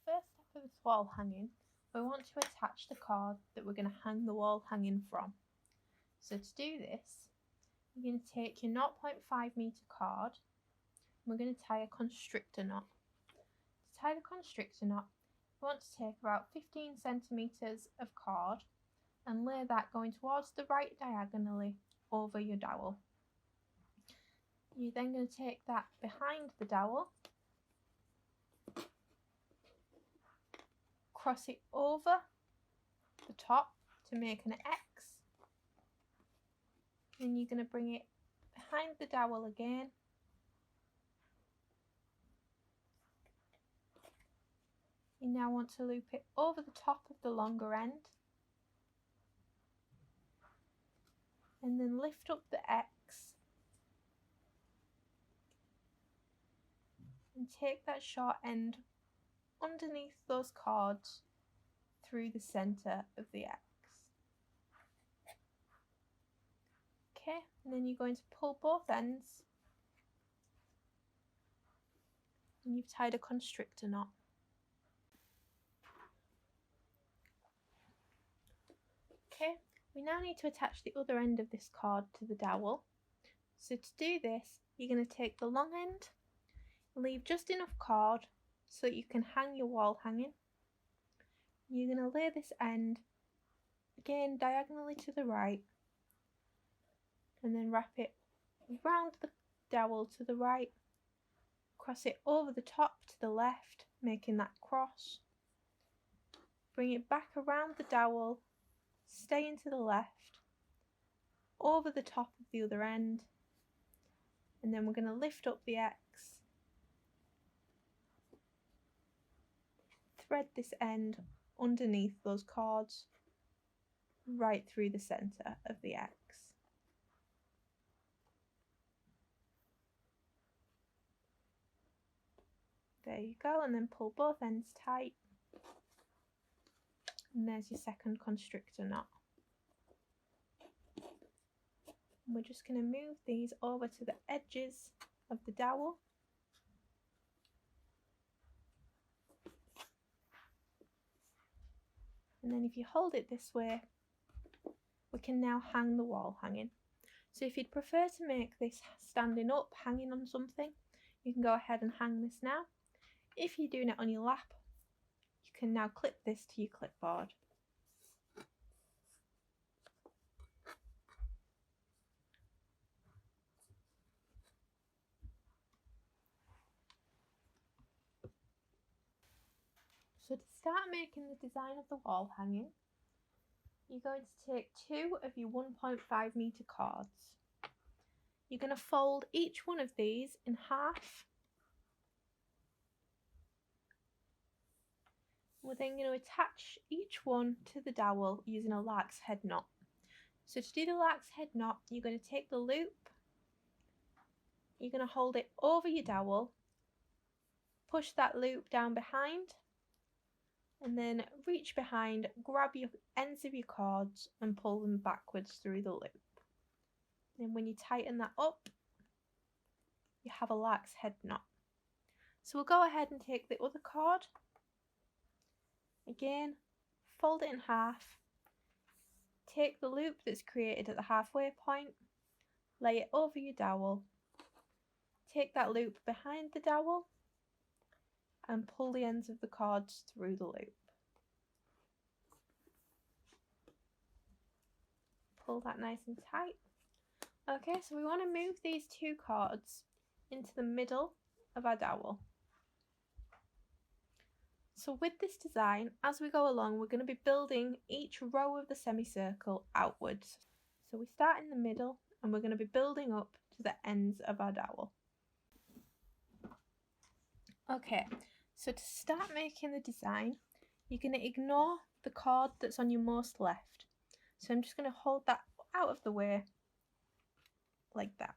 first step of this wall hanging, we want to attach the cord that we're going to hang the wall hanging from. So to do this, you're going to take your 0.5 metre cord and we're going to tie a constrictor knot. To tie the constrictor knot, you want to take about 15 centimetres of cord and lay that going towards the right diagonally over your dowel. You're then going to take that behind the dowel, cross it over the top to make an X, then you're going to bring it behind the dowel again, you now want to loop it over the top of the longer end and then lift up the X and take that short end underneath those cords through the centre of the X. Okay, and then you're going to pull both ends and you've tied a constrictor knot. Okay, we now need to attach the other end of this cord to the dowel. So to do this, you're going to take the long end, leave just enough cord so that you can hang your wall hanging. You're going to lay this end again diagonally to the right and then wrap it round the dowel to the right, cross it over the top to the left, making that cross, bring it back around the dowel, staying to the left, over the top of the other end, and then we're going to lift up the X, thread this end underneath those cords right through the centre of the X. There you go, and then pull both ends tight, and there's your second constrictor knot. And we're just going to move these over to the edges of the dowel. And then if you hold it this way, we can now hang the wall hanging. So if you'd prefer to make this standing up, hanging on something, you can go ahead and hang this now. If you're doing it on your lap, you can now clip this to your clipboard. So to start making the design of the wall hanging, you're going to take 2 of your 1.5 metre cords. You're going to fold each one of these in half. We're then going to attach each one to the dowel using a lark's head knot. So to do the lark's head knot, you're going to take the loop, you're going to hold it over your dowel, push that loop down behind, and then reach behind, grab your ends of your cords and pull them backwards through the loop. Then when you tighten that up, you have a lark's head knot. So we'll go ahead and take the other cord. Again, fold it in half, take the loop that's created at the halfway point, lay it over your dowel, take that loop behind the dowel and pull the ends of the cords through the loop. Pull that nice and tight. Okay, so we want to move these 2 cords into the middle of our dowel. So with this design, as we go along, we're going to be building each row of the semicircle outwards. So we start in the middle and we're going to be building up to the ends of our dowel. Okay, so to start making the design, you're going to ignore the cord that's on your most left. So I'm just going to hold that out of the way like that.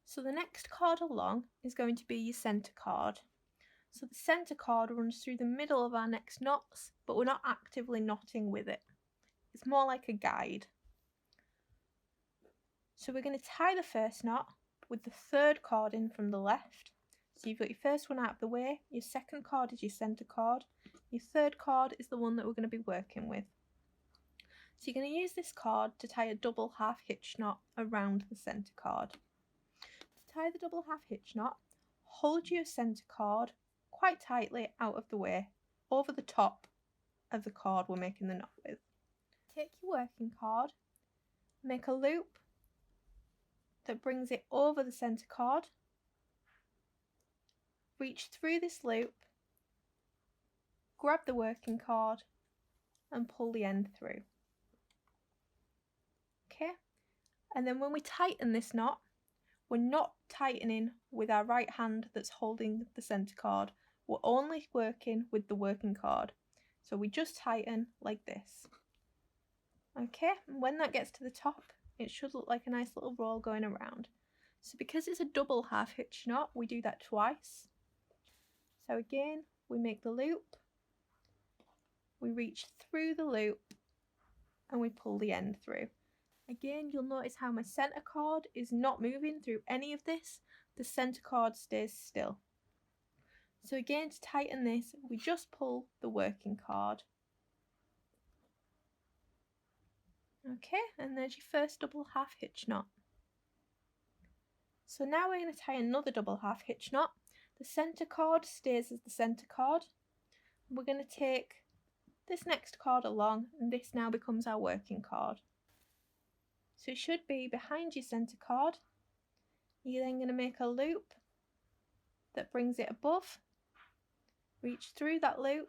So the next cord along is going to be your centre cord. So the centre cord runs through the middle of our next knots, but we're not actively knotting with it. It's more like a guide. So we're going to tie the first knot with the 3rd cord in from the left, So you've got your first one out of the way, your second card is your centre card, your third card is the one that we're going to be working with. So you're going to use this card to tie a double half hitch knot around the centre card. To tie the double half hitch knot, hold your centre card quite tightly out of the way, over the top of the card we're making the knot with. Take your working card, make a loop that brings it over the centre card, reach through this loop, grab the working card and pull the end through. Okay, and then when we tighten this knot, we're not tightening with our right hand that's holding the centre card, we're only working with the working card. So we just tighten like this. Okay, and when that gets to the top, it should look like a nice little roll going around. So because it's a double half hitch knot, we do that twice. So again, we make the loop, we reach through the loop and we pull the end through. Again, you'll notice how my centre card is not moving through any of this. The centre card stays still. So again, to tighten this, we just pull the working card. Okay, and there's your first double half hitch knot. So now we're going to tie another double half hitch knot. The centre card stays as the centre card. We're going to take this next card along, and this now becomes our working card. So it should be behind your centre card. You're then going to make a loop that brings it above, reach through that loop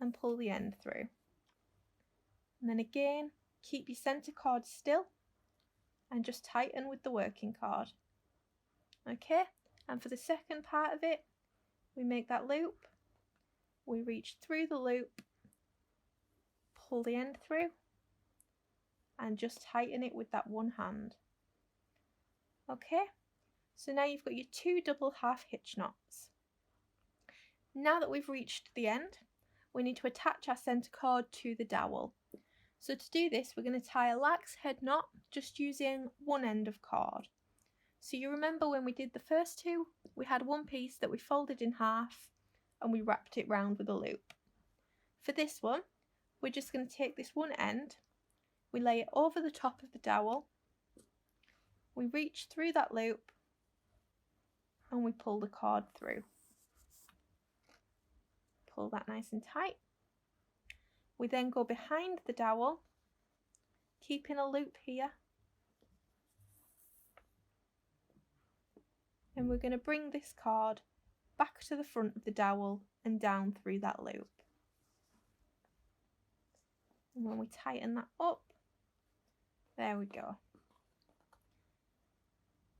and pull the end through. And then again, keep your centre card still and just tighten with the working card. Okay, and for the second part of it, we make that loop, we reach through the loop, pull the end through and just tighten it with that one hand. Okay, so now you've got your two double half hitch knots. Now that we've reached the end, we need to attach our centre card to the dowel. So to do this, we're going to tie a lark's head knot just using one end of cord. So you remember when we did the first two, we had one piece that we folded in half and we wrapped it round with a loop. For this one, we're just going to take this one end, we lay it over the top of the dowel, we reach through that loop and we pull the cord through. Pull that nice and tight. We then go behind the dowel, keeping a loop here, and we're going to bring this cord back to the front of the dowel and down through that loop. And when we tighten that up, there we go.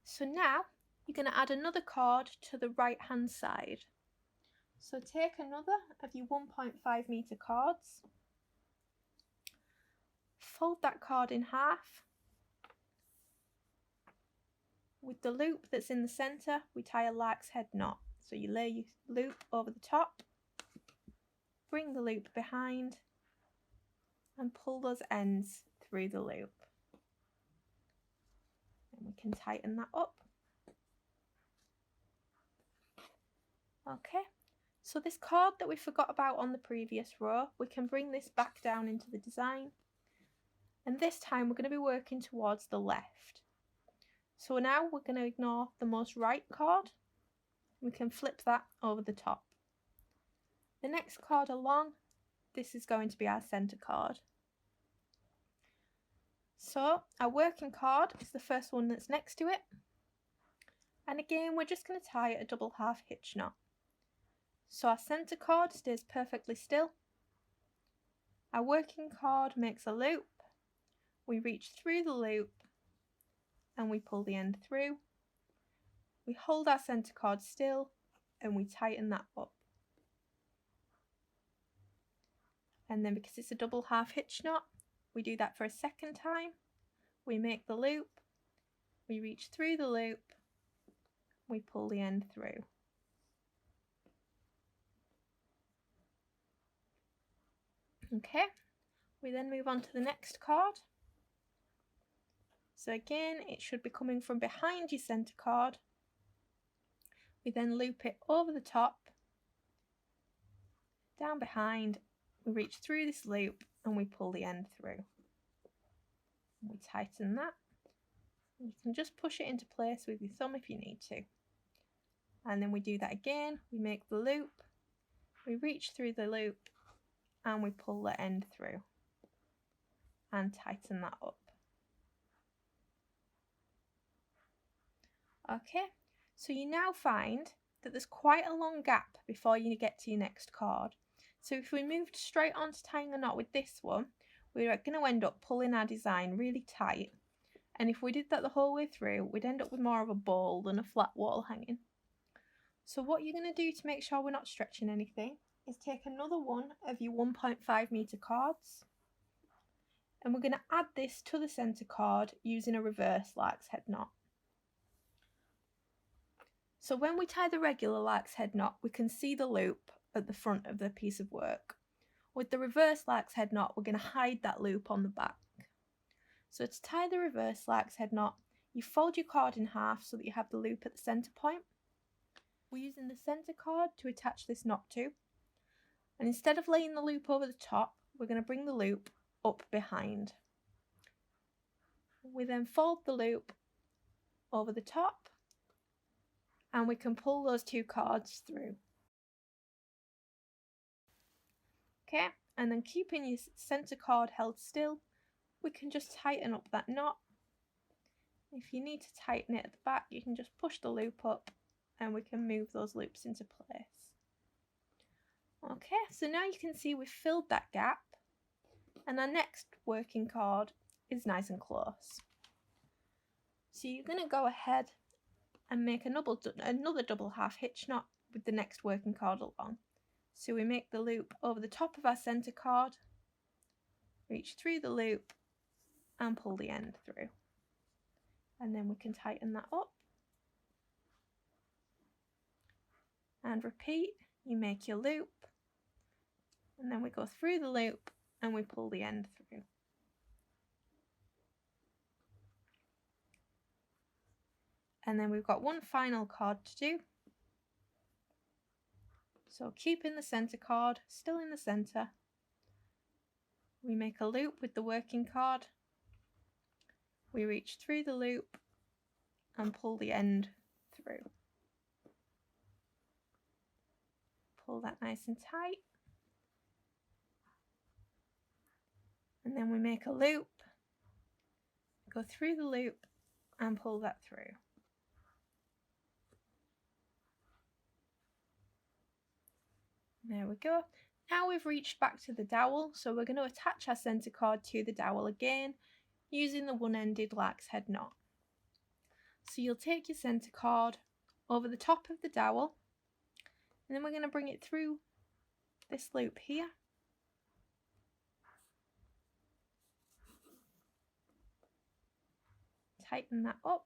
So now you're going to add another cord to the right hand side. So take another of your 1.5 metre cords, fold that cord in half. With the loop that's in the centre, we tie a lark's head knot. So you lay your loop over the top, bring the loop behind and pull those ends through the loop. And we can tighten that up. Okay, so this cord that we forgot about on the previous row, we can bring this back down into the design. And this time we're going to be working towards the left. So now we're going to ignore the most right cord. We can flip that over the top. The next cord along, this is going to be our centre cord. So our working cord is the first one that's next to it. And again, we're just going to tie a double half hitch knot. So our centre cord stays perfectly still. Our working cord makes a loop. We reach through the loop and we pull the end through. We hold our centre cord still and we tighten that up. And then because it's a double half hitch knot, we do that for a second time. We make the loop, we reach through the loop, we pull the end through. Okay, we then move on to the next cord. So again, it should be coming from behind your centre cord. We then loop it over the top, down behind, we reach through this loop and we pull the end through. We tighten that. You can just push it into place with your thumb if you need to. And then we do that again. We make the loop, we reach through the loop and we pull the end through and tighten that up. Okay, so you now find that there's quite a long gap before you get to your next card. So if we moved straight on to tying a knot with this one, we're going to end up pulling our design really tight. And if we did that the whole way through, we'd end up with more of a ball than a flat wall hanging. So what you're going to do to make sure we're not stretching anything is take another one of your 1.5 metre cards, and we're going to add this to the centre card using a reverse lark's head knot. So when we tie the regular lark's head knot, we can see the loop at the front of the piece of work. With the reverse lark's head knot, we're going to hide that loop on the back. So to tie the reverse lark's head knot, you fold your card in half so that you have the loop at the centre point. We're using the centre card to attach this knot to, and instead of laying the loop over the top, we're going to bring the loop up behind. We then fold the loop over the top and we can pull those two cards through. Okay, and then keeping your centre card held still, we can just tighten up that knot. If you need to tighten it at the back, you can just push the loop up and we can move those loops into place. Okay, so now you can see we've filled that gap and our next working card is nice and close. So you're going to go ahead and make another double half hitch knot with the next working card along. So we make the loop over the top of our centre card, reach through the loop and pull the end through. And then we can tighten that up. And repeat, you make your loop and then we go through the loop and we pull the end through. And then we've got one final card to do. So keeping the centre card still in the centre, we make a loop with the working card, we reach through the loop and pull the end through. Pull that nice and tight. And then we make a loop, go through the loop and pull that through. There we go. Now we've reached back to the dowel, so we're going to attach our centre card to the dowel again using the one-ended lark's head knot. So you'll take your centre card over the top of the dowel and then we're going to bring it through this loop here. Tighten that up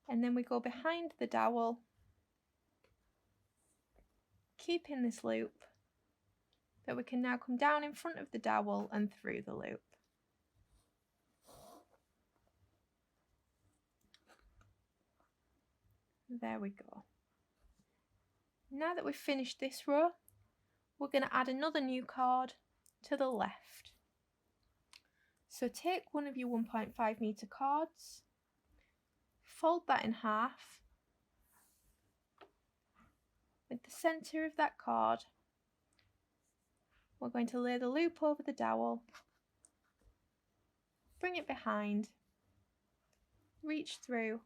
and then we go behind the dowel, keeping this loop, but we can now come down in front of the dowel and through the loop. There we go. Now that we've finished this row, we're going to add another new card to the left. So take one of your 1.5 metre cards, fold that in half. With the centre of that card, we're going to lay the loop over the dowel, bring it behind, reach through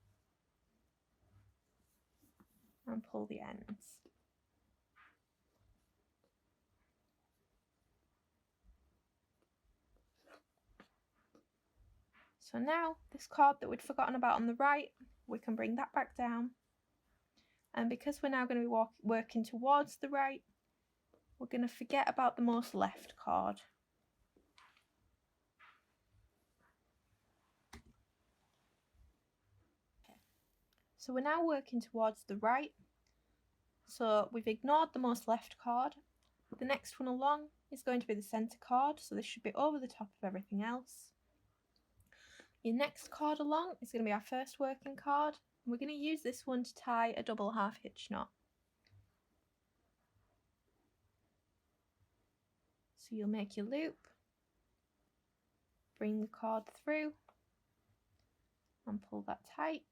and pull the ends. So now this card that we'd forgotten about on the right, we can bring that back down. And because we're now going to be working towards the right, we're going to forget about the most left card. So we're now working towards the right. So we've ignored the most left card. The next one along is going to be the centre card, so this should be over the top of everything else. Your next card along is going to be our first working card, We're going to use this one to tie a double half hitch knot. So you'll make your loop, bring the cord through and pull that tight.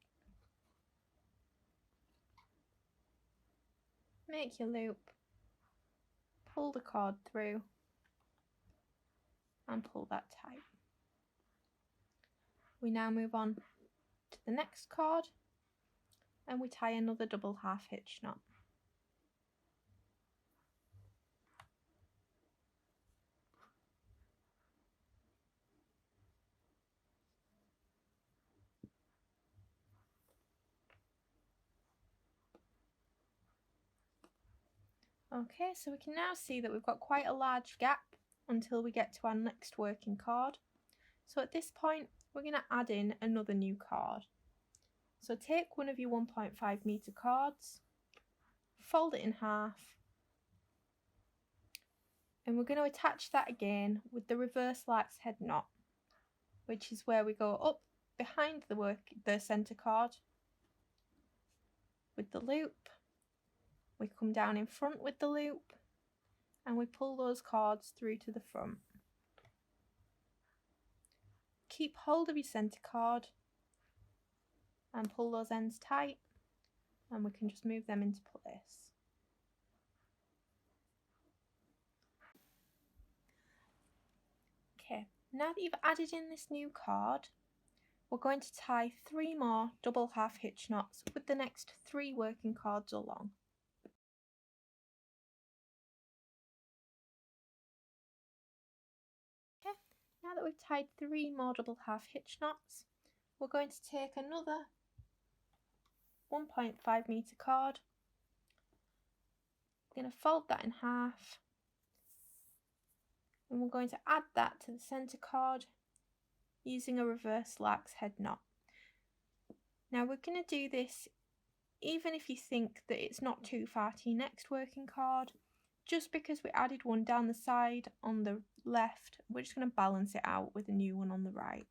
Make your loop, pull the cord through and pull that tight. We now move on to the next cord and we tie another double half hitch knot. Okay, so we can now see that we've got quite a large gap until we get to our next working cord. So at this point, we're going to add in another new cord. So take one of your 1.5 metre cords, fold it in half, and we're going to attach that again with the reverse lark's head knot, which is where we go up behind the centre cord with the loop. We come down in front with the loop and we pull those cords through to the front. Keep hold of your centre cord and pull those ends tight, and we can just move them into place. Okay, now that you've added in this new cord, we're going to tie 3 more double half hitch knots with the next 3 working cords along. Now that we've tied 3 more double half hitch knots, we're going to take another 1.5 metre cord. We're going to fold that in half and we're going to add that to the centre cord using a reverse lark's head knot. Now we're going to do this even if you think that it's not too far to your next working cord. Just because we added one down the side on the left, we're just going to balance it out with a new one on the right.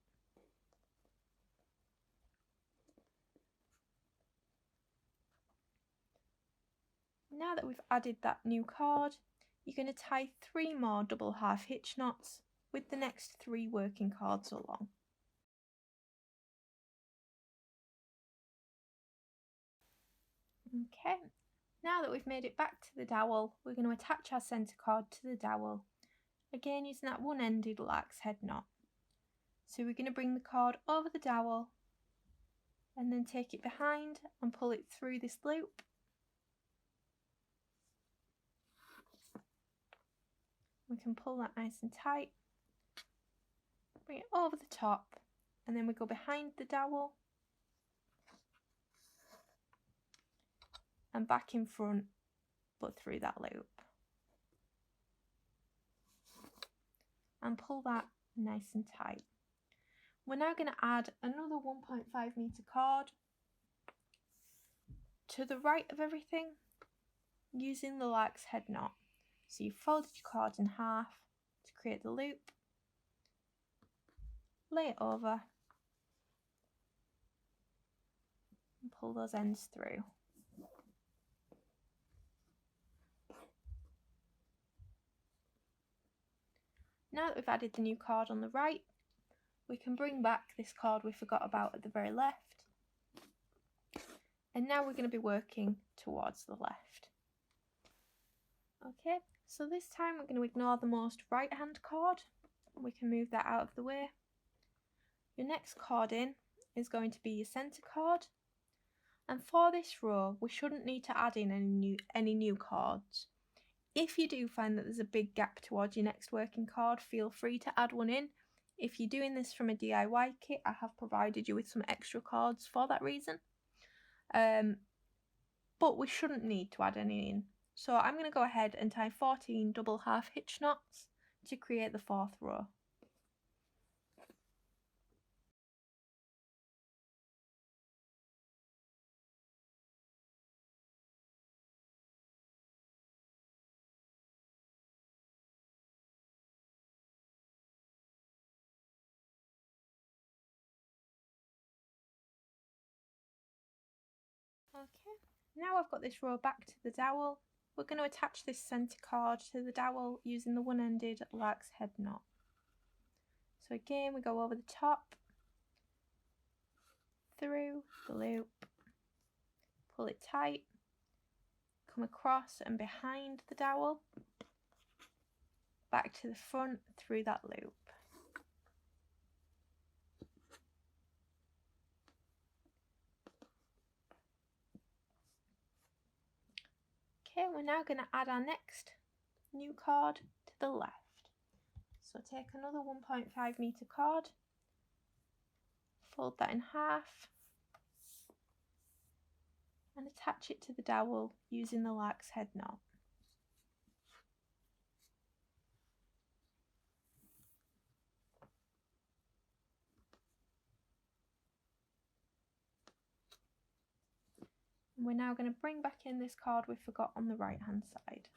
Now that we've added that new cord, you're going to tie 3 more double half hitch knots with the next 3 working cords along. Okay, now that we've made it back to the dowel, we're going to attach our centre cord to the dowel, again using that one-ended lark's head knot. So we're going to bring the cord over the dowel and then take it behind and pull it through this loop. We can pull that nice and tight, bring it over the top, and then we go behind the dowel and back in front, but through that loop. And pull that nice and tight. We're now going to add another 1.5 metre cord to the right of everything using the lark's head knot. So you've folded your cord in half to create the loop, lay it over and pull those ends through. Now that we've added the new cord on the right, we can bring back this cord we forgot about at the very left. And now we're going to be working towards the left. Okay, so this time we're going to ignore the most right hand cord. We can move that out of the way. Your next cord in is going to be your centre cord. And for this row, we shouldn't need to add in any new cords. If you do find that there's a big gap towards your next working cord, feel free to add one in. If you're doing this from a DIY kit, I have provided you with some extra cords for that reason. But we shouldn't need to add any in. So I'm going to go ahead and tie 14 double half hitch knots to create the 4th row. Okay, now I've got this row back to the dowel. We're going to attach this centre cord to the dowel using the one-ended lark's head knot. So again, we go over the top, through the loop, pull it tight, come across and behind the dowel, back to the front through that loop. Okay, we're now going to add our next new cord to the left. So take another 1.5 metre cord, fold that in half and attach it to the dowel using the lark's head knot. And we're now going to bring back in this cord we forgot on the right hand side.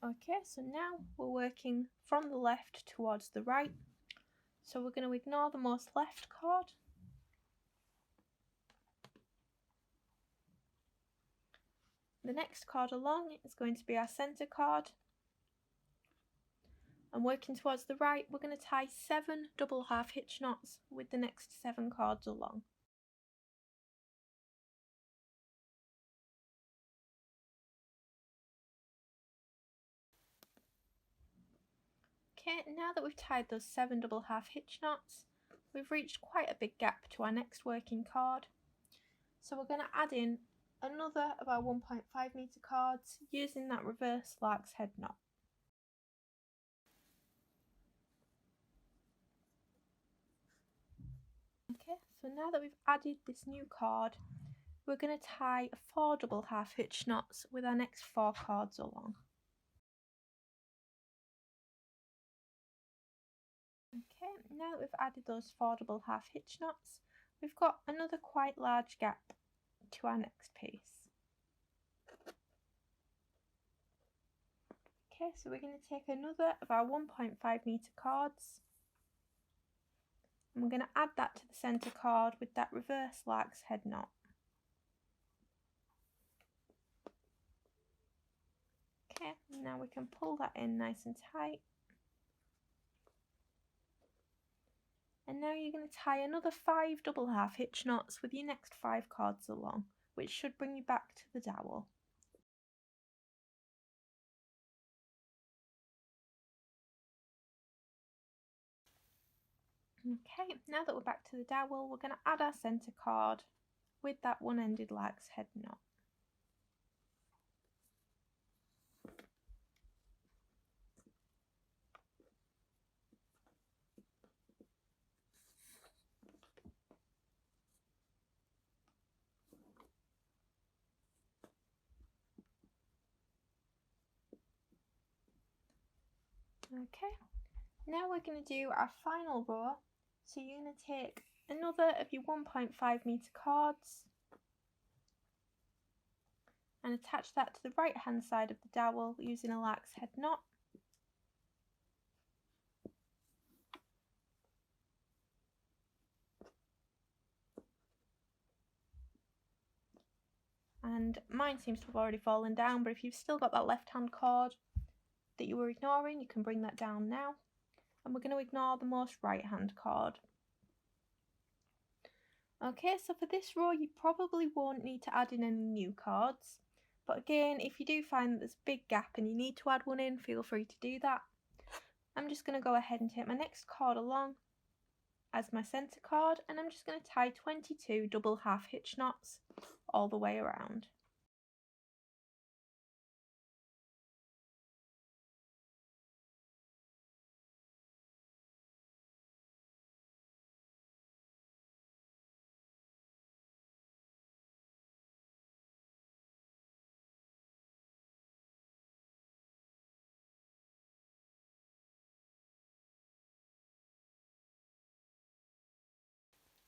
Okay, so now we're working from the left towards the right. So we're going to ignore the most left cord. The next cord along is going to be our centre cord. And working towards the right, we're going to tie 7 double half hitch knots with the next 7 cords along. Okay, now that we've tied those 7 double half hitch knots, we've reached quite a big gap to our next working cord. So we're going to add in another of our 1.5 metre cords using that reverse lark's head knot. Okay, so now that we've added this new cord, we're going to tie 4 double half hitch knots with our next 4 cords along. Okay, now that we've added those 4 double half hitch knots, we've got another quite large gap to our next piece. Okay, so we're going to take another of our 1.5 metre cords and we're going to add that to the centre cord with that reverse lark's head knot. Okay, now we can pull that in nice and tight. And now you're going to tie another 5 double half hitch knots with your next 5 cords along, which should bring you back to the dowel. Okay, now that we're back to the dowel, we're going to add our centre cord with that one-ended lark's head knot. Okay, now we're going to do our final row. So you're going to take another of your 1.5 metre cords and attach that to the right hand side of the dowel using a lark's head knot. And mine seems to have already fallen down, but if you've still got that left hand cord that you were ignoring, you can bring that down now. And we're going to ignore the most right hand cord. Okay, so for this row you probably won't need to add in any new cords, but again, if you do find that there's a big gap and you need to add one in, feel free to do that. I'm just going to go ahead and take my next cord along as my centre cord, and I'm just going to tie 22 double half hitch knots all the way around.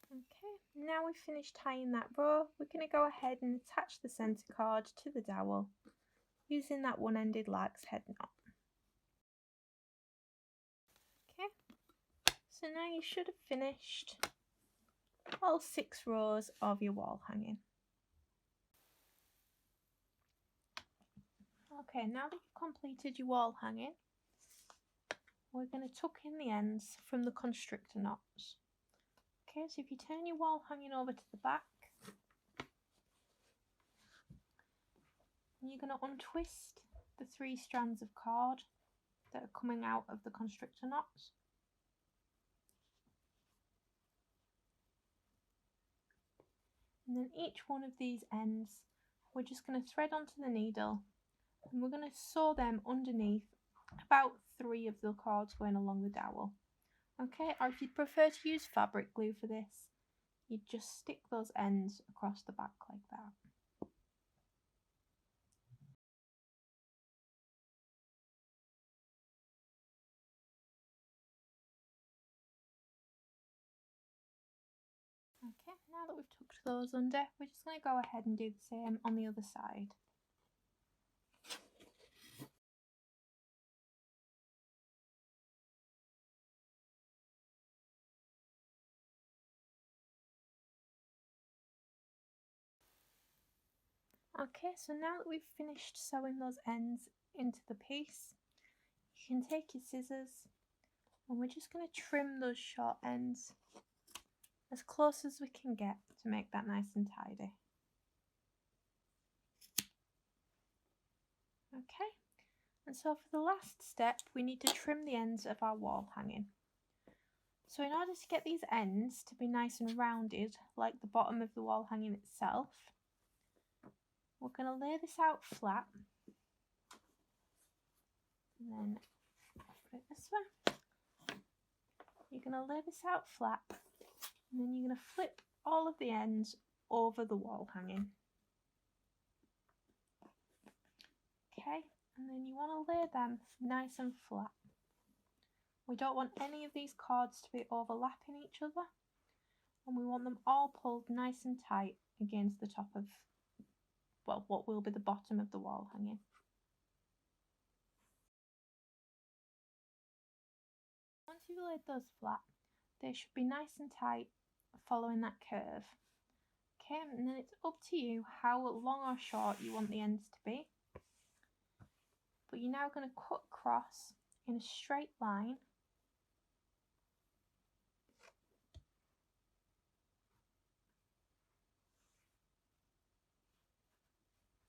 Okay, now we've finished tying that row, we're going to go ahead and attach the centre cord to the dowel using that one-ended lark's head knot. Okay, so now you should have finished all 6 rows of your wall hanging. Okay, now that you've completed your wall hanging, we're going to tuck in the ends from the constrictor knots. Okay, so if you turn your wall hanging over to the back, you're going to untwist the 3 strands of cord that are coming out of the constrictor knots. And then each one of these ends, we're just going to thread onto the needle and we're going to sew them underneath about 3 of the cords going along the dowel. Okay, or if you'd prefer to use fabric glue for this, you'd just stick those ends across the back like that. Okay, now that we've tucked those under, we're just going to go ahead and do the same on the other side. Okay, so now that we've finished sewing those ends into the piece, you can take your scissors and we're just going to trim those short ends as close as we can get to make that nice and tidy. Okay, and so for the last step, we need to trim the ends of our wall hanging. So in order to get these ends to be nice and rounded, like the bottom of the wall hanging itself, we're going to lay this out flat, and then put it this way. You're going to lay this out flat, and then you're going to flip all of the ends over the wall hanging. Okay, and then you want to lay them nice and flat. We don't want any of these cords to be overlapping each other, and we want them all pulled nice and tight against the top of, well, what will be the bottom of the wall hanging. Once you've laid those flat, they should be nice and tight following that curve. Okay, and then it's up to you how long or short you want the ends to be. But you're now going to cut across in a straight line.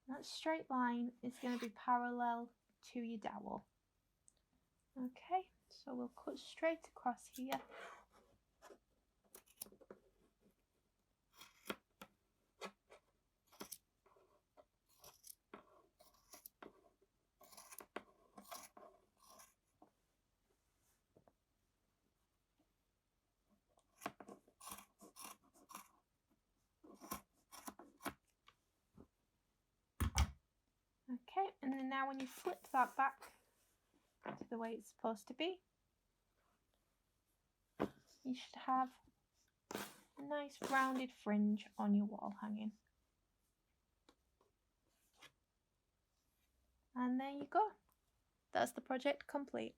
That straight line is going to be parallel to your dowel. Okay, so we'll cut straight across here. Okay, and then now when you flip that back to the way it's supposed to be, you should have a nice rounded fringe on your wall hanging. And there you go. That's the project complete.